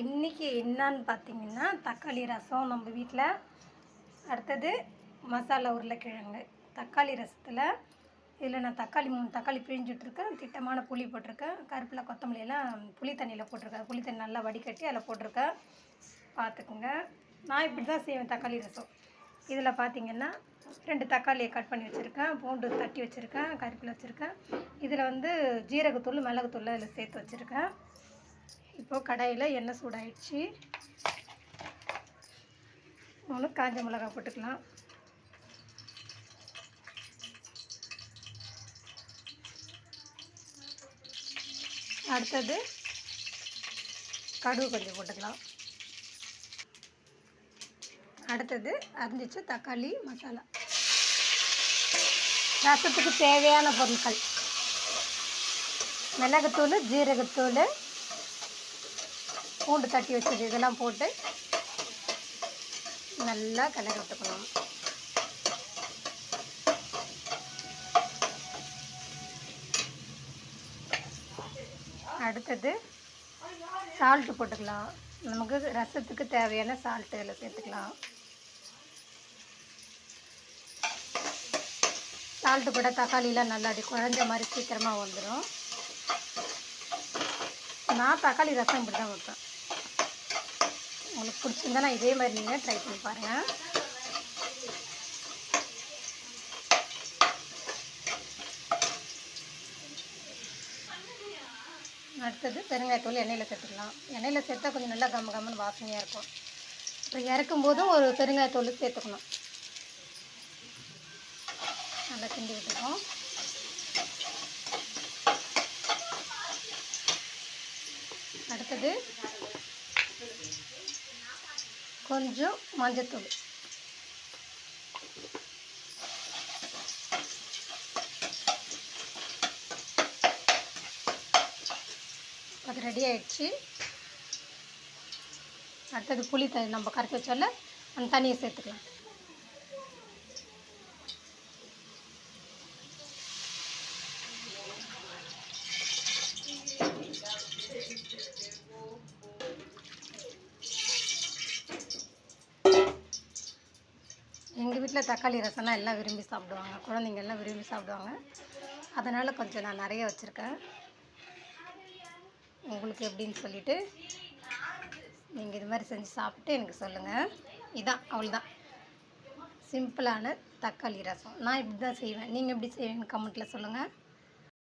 இன்றைக்கி என்னான்னு பார்த்தீங்கன்னா தக்காளி ரசம் நம்ம வீட்டில். அடுத்தது மசாலா உருளைக்கிழங்கு. தக்காளி ரசத்தில் இதில் நான் 3 தக்காளி பிழிஞ்சிட்ருக்கேன். திட்டமான புளி போட்டிருக்கேன். கருவேப்பிலை கொத்தமல்லி எல்லாம் புளி தண்ணியில் போட்டிருக்கேன். புளி தண்ணி நல்லா வடிகட்டி அதில் போட்டிருக்கேன். பார்த்துக்குங்க. நான் இப்படி தான் செய்வேன் தக்காளி ரசம். இதில் பார்த்தீங்கன்னா 2 தக்காளியை கட் பண்ணி வச்சுருக்கேன். பூண்டு தட்டி வச்சுருக்கேன். கருவேப்பிலை வச்சுருக்கேன். இதில் வந்து ஜீரகத்தூள் மிளகுத்தூள் இதில் சேர்த்து வச்சுருக்கேன். இப்போது கடாயில் எண்ணெய் சூடாயிடுச்சு. 3 காஞ்ச மிளகாய் போட்டுக்கலாம். அடுத்தது கடுகு கொஞ்சம் போட்டுக்கலாம். அடுத்தது அரிஞ்சிச்ச தக்காளி மசாலா. ரசத்துக்கு தேவையான பொருட்கள்: மிளகுத்தூள், ஜீரகத்தூள், பூண்டு தட்டி வச்சது இதெல்லாம் போட்டு நல்லா கிளறி விட்டுக்கணும். அடுத்தது சால்ட்டு போட்டுக்கலாம். நமக்கு ரசத்துக்கு தேவையான சால்ட்டு இதில் சேர்த்துக்கலாம். சால்ட்டு போட தக்காளிலாம் நல்லா அப்படி குழஞ்ச மாதிரி சீக்கிரமாக வந்துடும். நான் தக்காளி ரசம் இப்படி தான் வைப்பேன். உங்களுக்கு பிடிச்சிருந்தா இதே மாதிரி நீங்கள் ட்ரை பண்ணி பாருங்கள். அடுத்தது பெருங்காயத்தூள் எண்ணெயில் சேர்த்துக்கலாம். எண்ணெயில் சேர்த்தா கொஞ்சம் நல்லா கம்மன்னு வாசனையாக இருக்கும். அப்புறம் இறக்கும் போதும் ஒரு பெருங்காயத்தூள் சேர்த்துக்கணும். நல்லா கிண்டி விட்டுருக்கோம். அடுத்தது கொஞ்சம் மஞ்சத்தூள். அது ரெடி ஆகிடுச்சு. அடுத்தது புளி தண்ணி நம்ம கரைச்சி வச்சோம்ல அந்த தண்ணியை சேர்த்துக்கலாம். எங்கள் வீட்டில் தக்காளி ரசம்னா எல்லாம் விரும்பி சாப்பிடுவாங்க. குழந்தைங்க எல்லாம் விரும்பி சாப்பிடுவாங்க. அதனால் கொஞ்சம் நான் நிறைய வச்சுருக்கேன். உங்களுக்கு எப்படின்னு சொல்லிவிட்டு நீங்கள் இது மாதிரி செஞ்சு சாப்பிட்டு எனக்கு சொல்லுங்கள். இதான் அவ்வளோதான் சிம்பிளான தக்காளி ரசம். நான் இப்படி தான் செய்வேன். நீங்கள் எப்படி செய்வீங்கன்னு கமெண்ட்டில் சொல்லுங்கள்.